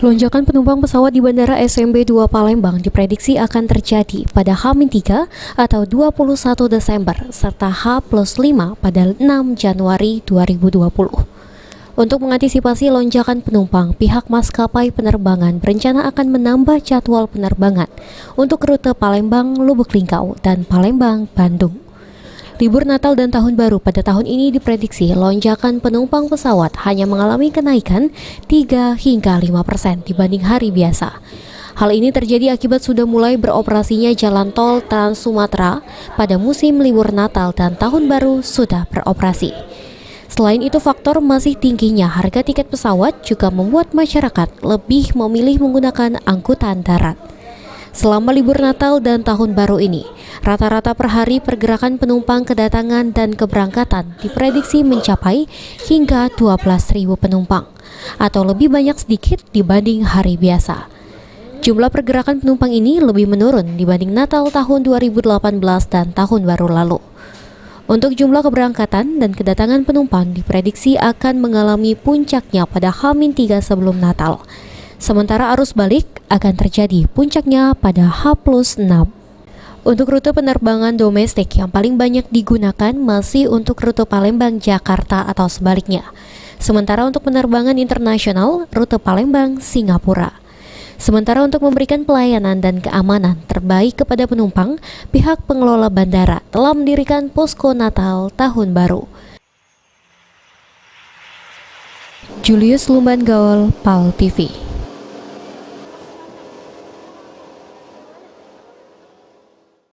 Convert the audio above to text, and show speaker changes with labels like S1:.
S1: Lonjakan penumpang pesawat di Bandara SMB 2 Palembang diprediksi akan terjadi pada H-3 atau 21 Desember serta H+5 pada 6 Januari 2020. Untuk mengantisipasi lonjakan penumpang, pihak maskapai penerbangan berencana akan menambah jadwal penerbangan untuk rute Palembang, Lubuk Linggau, dan Palembang, Bandung. Libur Natal dan Tahun Baru pada tahun ini diprediksi lonjakan penumpang pesawat hanya mengalami kenaikan 3 hingga 5% dibanding hari biasa. Hal ini terjadi akibat sudah mulai beroperasinya jalan tol Trans Sumatera pada musim libur Natal dan Tahun Baru sudah beroperasi. Selain itu, faktor masih tingginya harga tiket pesawat juga membuat masyarakat lebih memilih menggunakan angkutan darat. Selama libur Natal dan Tahun Baru ini, rata-rata per hari pergerakan penumpang kedatangan dan keberangkatan diprediksi mencapai hingga 12.000 penumpang, atau lebih banyak sedikit dibanding hari biasa. Jumlah pergerakan penumpang ini lebih menurun dibanding Natal tahun 2018 dan Tahun Baru lalu. Untuk jumlah keberangkatan dan kedatangan penumpang diprediksi akan mengalami puncaknya pada H-3 sebelum Natal. Sementara arus balik akan terjadi puncaknya pada H+6. Untuk rute penerbangan domestik yang paling banyak digunakan masih untuk rute Palembang, Jakarta atau sebaliknya. Sementara untuk penerbangan internasional, rute Palembang, Singapura. Sementara untuk memberikan pelayanan dan keamanan terbaik kepada penumpang, pihak pengelola bandara telah mendirikan posko Natal Tahun Baru. Julius Lumban Gaul, PAL TV.